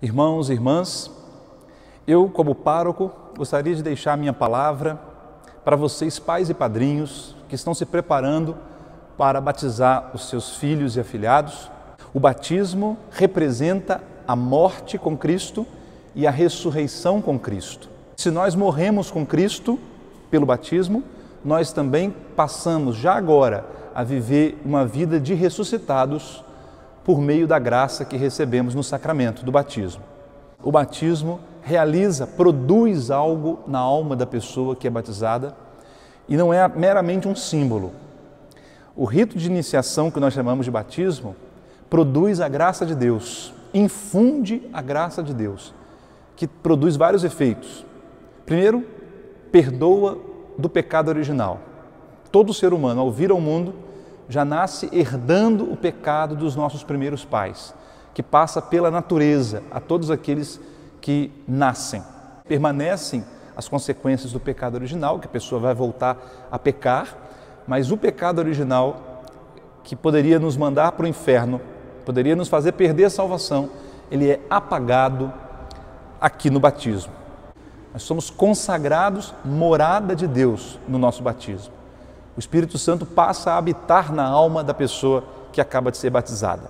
Irmãos e irmãs, eu, como pároco, gostaria de deixar minha palavra para vocês, pais e padrinhos, que estão se preparando para batizar os seus filhos e afilhados. O batismo representa a morte com Cristo e a ressurreição com Cristo. Se nós morremos com Cristo pelo batismo, nós também passamos já agora a viver uma vida de ressuscitados por meio da graça que recebemos no sacramento do batismo. O batismo produz algo na alma da pessoa que é batizada e não é meramente um símbolo. O rito de iniciação que nós chamamos de batismo produz a graça de Deus, infunde a graça de Deus, que produz vários efeitos. Primeiro, perdoa do pecado original. Todo ser humano, ao vir ao mundo, já nasce herdando o pecado dos nossos primeiros pais, que passa pela natureza a todos aqueles que nascem. Permanecem as consequências do pecado original, que a pessoa vai voltar a pecar, mas o pecado original, que poderia nos mandar para o inferno, poderia nos fazer perder a salvação, ele é apagado aqui no batismo. Nós somos consagrados morada de Deus no nosso batismo. O Espírito Santo passa a habitar na alma da pessoa que acaba de ser batizada.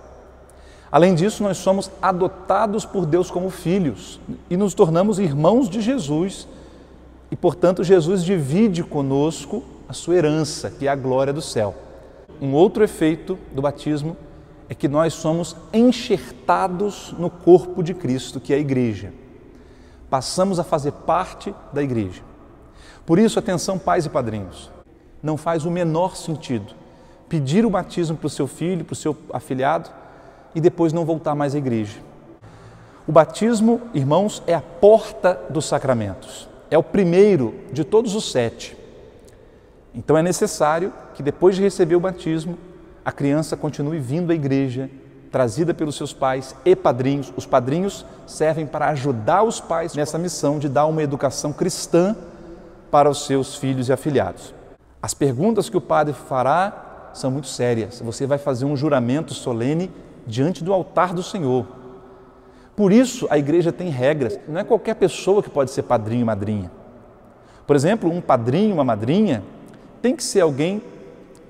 Além disso, nós somos adotados por Deus como filhos e nos tornamos irmãos de Jesus e, portanto, Jesus divide conosco a sua herança, que é a glória do céu. Um outro efeito do batismo é que nós somos enxertados no corpo de Cristo, que é a igreja. Passamos a fazer parte da igreja. Por isso, atenção, pais e padrinhos. Não faz o menor sentido pedir o batismo para o seu filho, para o seu afilhado e depois não voltar mais à igreja. O batismo, irmãos, é a porta dos sacramentos. É o primeiro de todos os 7. Então é necessário que depois de receber o batismo, a criança continue vindo à igreja, trazida pelos seus pais e padrinhos. Os padrinhos servem para ajudar os pais nessa missão de dar uma educação cristã para os seus filhos e afilhados. As perguntas que o padre fará são muito sérias. Você vai fazer um juramento solene diante do altar do Senhor. Por isso, a igreja tem regras. Não é qualquer pessoa que pode ser padrinho e madrinha. Por exemplo, um padrinho, uma madrinha, tem que ser alguém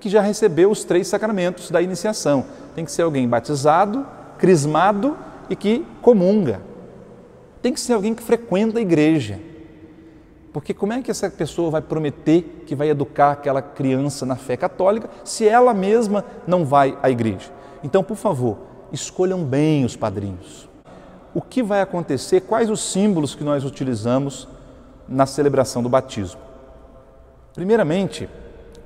que já recebeu os 3 sacramentos da iniciação. Tem que ser alguém batizado, crismado e que comunga. Tem que ser alguém que frequenta a igreja. Porque como é que essa pessoa vai prometer que vai educar aquela criança na fé católica se ela mesma não vai à igreja? Então, por favor, escolham bem os padrinhos. O que vai acontecer? Quais os símbolos que nós utilizamos na celebração do batismo? Primeiramente,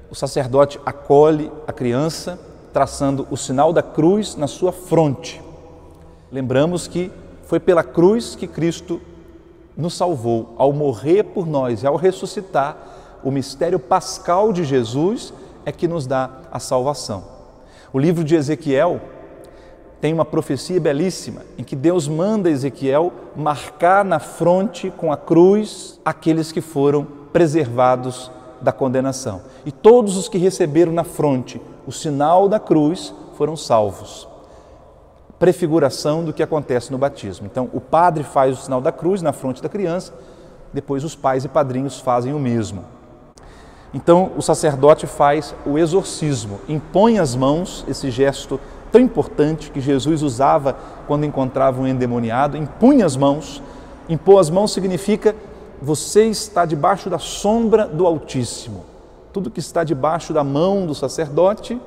o sacerdote acolhe a criança traçando o sinal da cruz na sua fronte. Lembramos que foi pela cruz que Cristo nos salvou. Ao morrer por nós e ao ressuscitar, o mistério pascal de Jesus é que nos dá a salvação. O livro de Ezequiel tem uma profecia belíssima em que Deus manda Ezequiel marcar na fronte com a cruz aqueles que foram preservados da condenação. E todos os que receberam na fronte o sinal da cruz foram salvos. Prefiguração do que acontece no batismo. Então, o padre faz o sinal da cruz na fronte da criança, depois os pais e padrinhos fazem o mesmo. Então, o sacerdote faz o exorcismo, impõe as mãos, esse gesto tão importante que Jesus usava quando encontrava um endemoniado, impunha as mãos. Impor as mãos significa você está debaixo da sombra do Altíssimo. Tudo que está debaixo da mão do sacerdote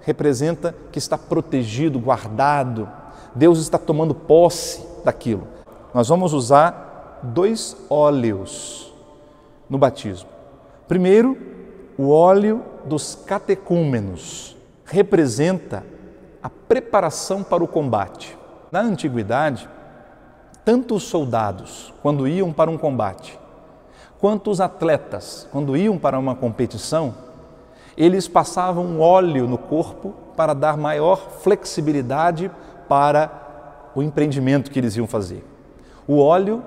representa que está protegido, guardado. Deus está tomando posse daquilo. Nós vamos usar 2 óleos no batismo. Primeiro, o óleo dos catecúmenos. Representa a preparação para o combate. Na antiguidade, tanto os soldados, quando iam para um combate, quanto os atletas, quando iam para uma competição, eles passavam um óleo no corpo para dar maior flexibilidade para o empreendimento que eles iam fazer. O óleo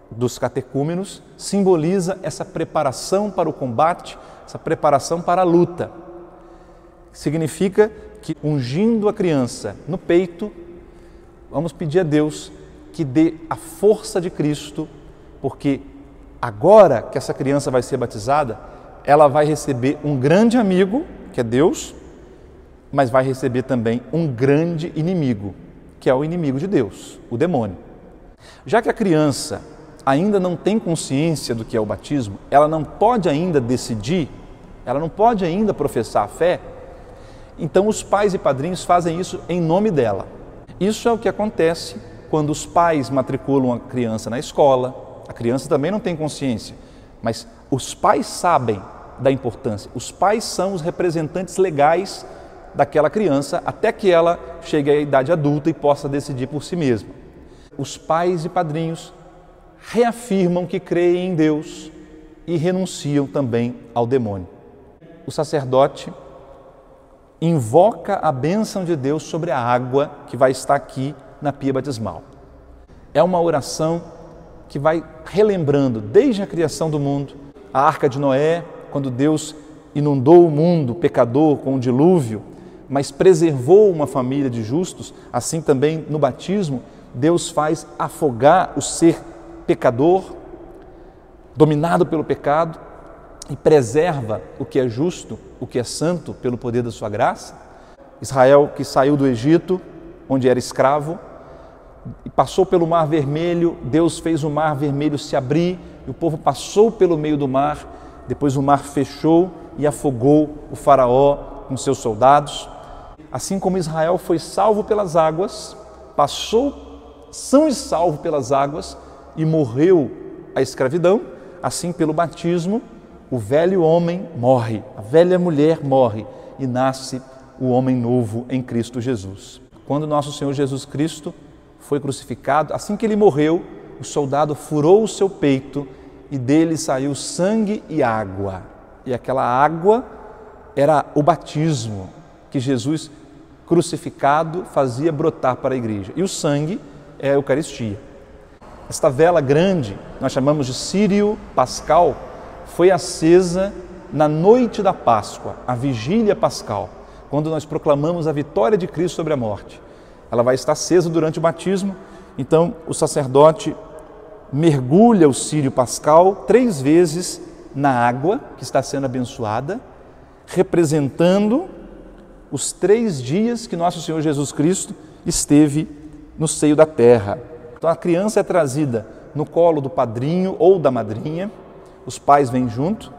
dos catecúmenos simboliza essa preparação para o combate, essa preparação para a luta. Significa que, ungindo a criança no peito, vamos pedir a Deus que dê a força de Cristo, porque agora que essa criança vai ser batizada, ela vai receber um grande amigo, que é Deus, mas vai receber também um grande inimigo, que é o inimigo de Deus, o demônio. Já que a criança ainda não tem consciência do que é o batismo, ela não pode ainda decidir, ela não pode ainda professar a fé, então os pais e padrinhos fazem isso em nome dela. Isso é o que acontece quando os pais matriculam a criança na escola. A criança também não tem consciência, mas os pais sabem da importância. Os pais são os representantes legais daquela criança até que ela chegue à idade adulta e possa decidir por si mesma. Os pais e padrinhos reafirmam que creem em Deus e renunciam também ao demônio. O sacerdote invoca a bênção de Deus sobre a água que vai estar aqui na pia batismal. É uma oração que vai relembrando desde a criação do mundo, a Arca de Noé, quando Deus inundou o mundo pecador com o dilúvio, mas preservou uma família de justos. Assim também no batismo, Deus faz afogar o ser pecador, dominado pelo pecado, e preserva o que é justo, o que é santo, pelo poder da sua graça. Israel, que saiu do Egito, onde era escravo, e passou pelo Mar Vermelho, Deus fez o Mar Vermelho se abrir, e o povo passou pelo meio do mar, depois o mar fechou e afogou o faraó com seus soldados. Assim como Israel foi salvo pelas águas, passou são e salvo pelas águas e morreu a escravidão, assim pelo batismo, o velho homem morre, a velha mulher morre e nasce o homem novo em Cristo Jesus. Quando nosso Senhor Jesus Cristo foi crucificado, assim que ele morreu, o soldado furou o seu peito e dele saiu sangue e água. E aquela água era o batismo que Jesus crucificado fazia brotar para a igreja. E o sangue é a Eucaristia. Esta vela grande, nós chamamos de Círio Pascal, foi acesa na noite da Páscoa, a vigília pascal, quando nós proclamamos a vitória de Cristo sobre a morte. Ela vai estar acesa durante o batismo, então o sacerdote mergulha o Círio Pascal 3 vezes na água que está sendo abençoada, representando os 3 dias que nosso Senhor Jesus Cristo esteve no seio da terra. Então a criança é trazida no colo do padrinho ou da madrinha, os pais vêm junto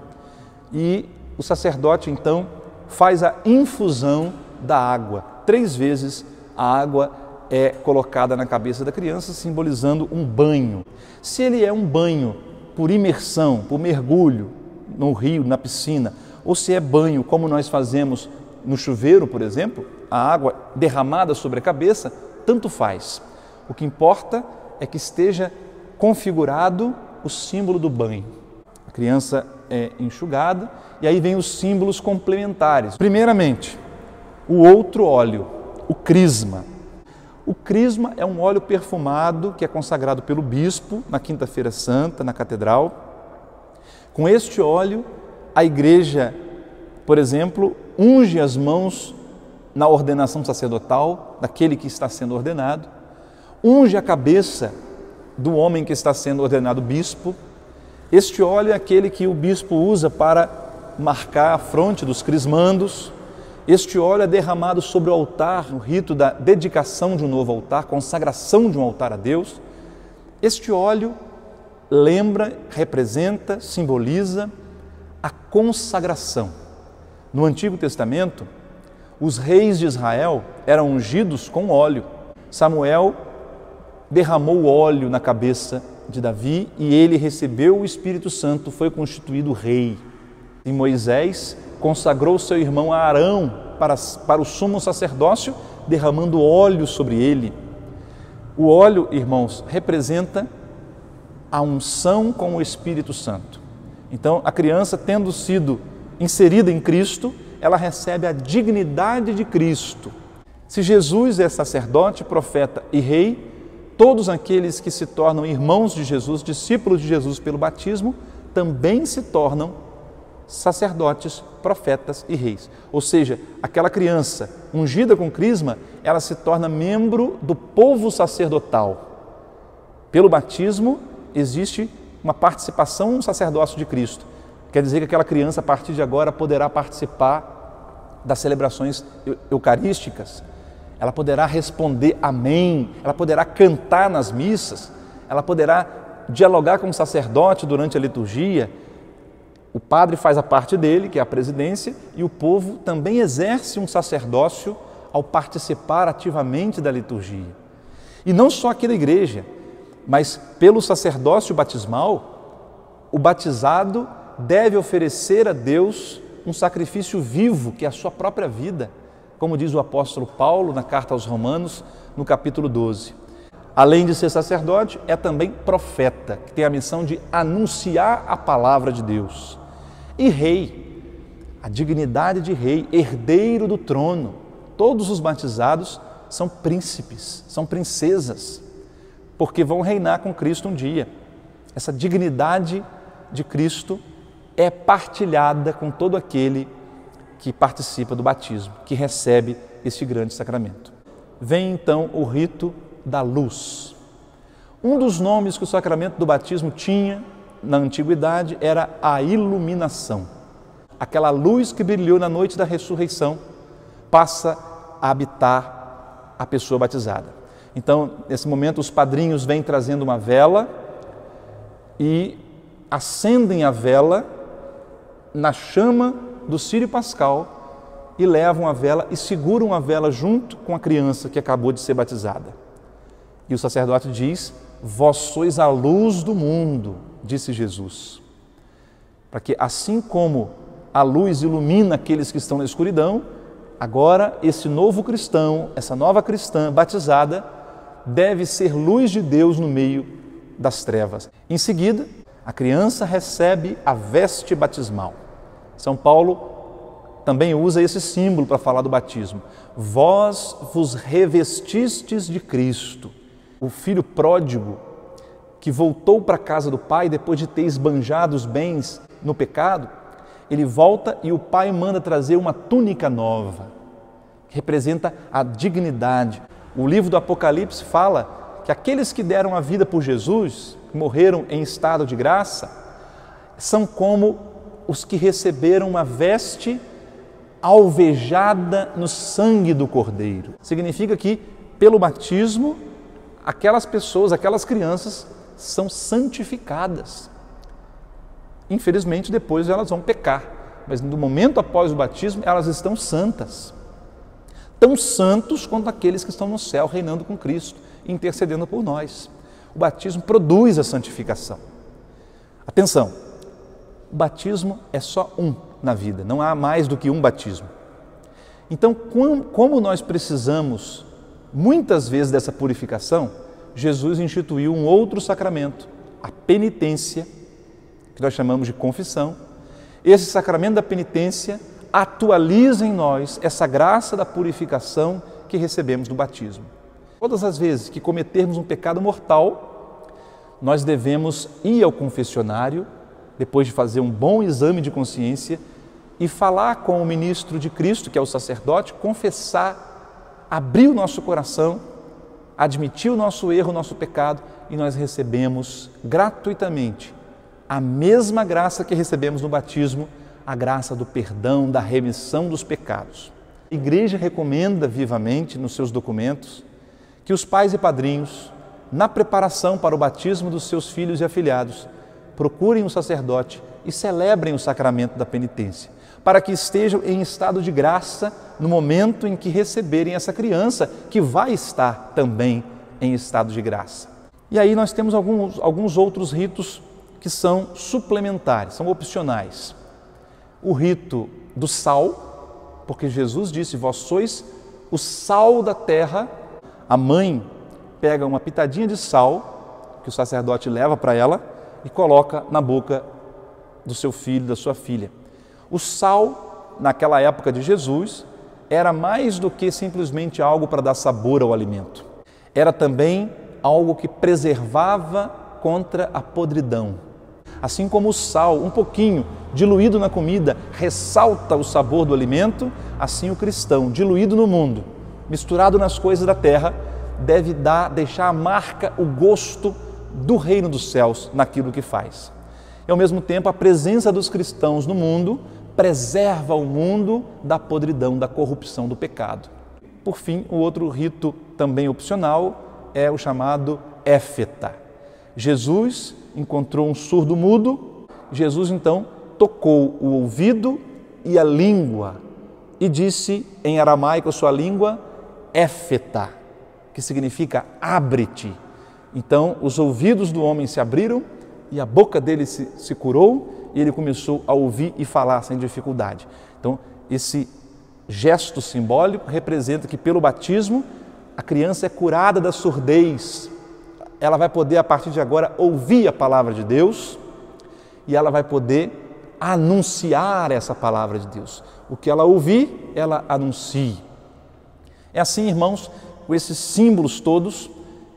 e o sacerdote então faz a infusão da água. 3 vezes a água é colocada na cabeça da criança, simbolizando um banho. Se ele é um banho por imersão, por mergulho no rio, na piscina, ou se é banho como nós fazemos no chuveiro, por exemplo, a água derramada sobre a cabeça, tanto faz. O que importa é que esteja configurado o símbolo do banho. A criança é enxugada e aí vem os símbolos complementares. Primeiramente, o outro óleo, o crisma. O crisma é um óleo perfumado que é consagrado pelo bispo na Quinta-feira Santa, na catedral. Com este óleo, a igreja, por exemplo, unge as mãos na ordenação sacerdotal daquele que está sendo ordenado, unge a cabeça do homem que está sendo ordenado bispo. Este óleo é aquele que o bispo usa para marcar a fronte dos crismandos. Este óleo é derramado sobre o altar, no rito da dedicação de um novo altar, consagração de um altar a Deus. Este óleo lembra, representa, simboliza a consagração. No Antigo Testamento, os reis de Israel eram ungidos com óleo. Samuel derramou óleo na cabeça de Davi e ele recebeu o Espírito Santo, foi constituído rei. E Moisés consagrou seu irmão Arão para o sumo sacerdócio, derramando óleo sobre ele. O óleo, irmãos, representa a unção com o Espírito Santo. Então, a criança, tendo sido inserida em Cristo, ela recebe a dignidade de Cristo. Se Jesus é sacerdote, profeta e rei, todos aqueles que se tornam irmãos de Jesus, discípulos de Jesus pelo batismo, também se tornam sacerdotes, profetas e reis. Ou seja, aquela criança ungida com crisma, ela se torna membro do povo sacerdotal. Pelo batismo existe uma participação no sacerdócio de Cristo. Quer dizer que aquela criança, a partir de agora, poderá participar das celebrações eucarísticas, ela poderá responder amém, ela poderá cantar nas missas, ela poderá dialogar com o sacerdote durante a liturgia. O padre faz a parte dele, que é a presidência, e o povo também exerce um sacerdócio ao participar ativamente da liturgia. E não só aqui na igreja, mas pelo sacerdócio batismal, o batizado deve oferecer a Deus um sacrifício vivo, que é a sua própria vida, como diz o apóstolo Paulo na carta aos Romanos, no capítulo 12. Além de ser sacerdote, é também profeta, que tem a missão de anunciar a palavra de Deus. E rei, a dignidade de rei, herdeiro do trono. Todos os batizados são príncipes, são princesas, porque vão reinar com Cristo um dia. Essa dignidade de Cristo é partilhada com todo aquele que participa do batismo, que recebe este grande sacramento. Vem então o rito da luz. Um dos nomes que o sacramento do batismo tinha na antiguidade era a iluminação. Aquela luz que brilhou na noite da ressurreição passa a habitar a pessoa batizada. Então, nesse momento, os padrinhos vêm trazendo uma vela e acendem a vela na chama do círio pascal e levam a vela e seguram a vela junto com a criança que acabou de ser batizada. E o sacerdote diz: vós sois a luz do mundo, disse Jesus. Para que assim como a luz ilumina aqueles que estão na escuridão, agora esse novo cristão, essa nova cristã batizada, deve ser luz de Deus no meio das trevas. Em seguida, a criança recebe a veste batismal. São Paulo também usa esse símbolo para falar do batismo. Vós vos revestistes de Cristo. O filho pródigo que voltou para a casa do pai depois de ter esbanjado os bens no pecado, ele volta e o pai manda trazer uma túnica nova, que representa a dignidade. O livro do Apocalipse fala que aqueles que deram a vida por Jesus, que morreram em estado de graça, são como os que receberam uma veste alvejada no sangue do Cordeiro. Significa que, pelo batismo, aquelas pessoas, aquelas crianças são santificadas. Infelizmente, depois elas vão pecar, mas no momento após o batismo, elas estão santas. Tão santos quanto aqueles que estão no céu, reinando com Cristo, intercedendo por nós. O batismo produz a santificação. Atenção, o batismo é só um na vida, não há mais do que um batismo. Então, como nós precisamos muitas vezes dessa purificação, Jesus instituiu um outro sacramento, a penitência, que nós chamamos de confissão. Esse sacramento da penitência atualiza em nós essa graça da purificação que recebemos do batismo. Todas as vezes que cometermos um pecado mortal, nós devemos ir ao confessionário, depois de fazer um bom exame de consciência, e falar com o ministro de Cristo, que é o sacerdote, confessar, abrir o nosso coração, admitir o nosso erro, o nosso pecado, e nós recebemos gratuitamente a mesma graça que recebemos no batismo, a graça do perdão, da remissão dos pecados. A Igreja recomenda vivamente nos seus documentos que os pais e padrinhos, na preparação para o batismo dos seus filhos e afilhados, procurem um sacerdote e celebrem o sacramento da penitência, para que estejam em estado de graça no momento em que receberem essa criança, que vai estar também em estado de graça. E aí nós temos alguns outros ritos que são suplementares, são opcionais. O rito do sal, porque Jesus disse: vós sois o sal da terra. A mãe pega uma pitadinha de sal, que o sacerdote leva para ela, e coloca na boca do seu filho, da sua filha. O sal, naquela época de Jesus, era mais do que simplesmente algo para dar sabor ao alimento. Era também algo que preservava contra a podridão. Assim como o sal, um pouquinho diluído na comida, ressalta o sabor do alimento, assim o cristão, diluído no mundo, misturado nas coisas da terra, deve deixar a marca, o gosto do reino dos céus naquilo que faz. E ao mesmo tempo, a presença dos cristãos no mundo preserva o mundo da podridão, da corrupção, do pecado. Por fim, o outro rito também opcional é o chamado éfeta. Jesus encontrou um surdo mudo, Jesus então tocou o ouvido e a língua e disse em aramaico a sua língua, éfeta, que significa abre-te. Então os ouvidos do homem se abriram e a boca dele se curou e ele começou a ouvir e falar sem dificuldade. Então esse gesto simbólico representa que pelo batismo a criança é curada da surdez. Ela vai poder a partir de agora ouvir a palavra de Deus e ela vai poder anunciar essa palavra de Deus. O que ela ouvir, ela anuncie. É assim, irmãos, com esses símbolos todos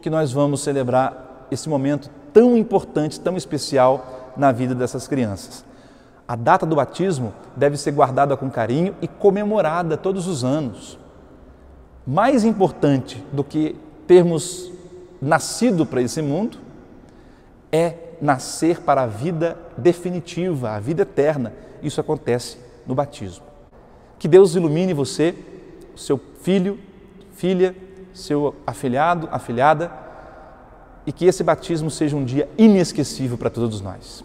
que nós vamos celebrar esse momento tão importante, tão especial na vida dessas crianças. A data do batismo deve ser guardada com carinho e comemorada todos os anos. Mais importante do que termos nascido para esse mundo é nascer para a vida definitiva, a vida eterna. Isso acontece no batismo. Que Deus ilumine você, seu filho, filha, seu afilhado, afilhada, e que esse batismo seja um dia inesquecível para todos nós.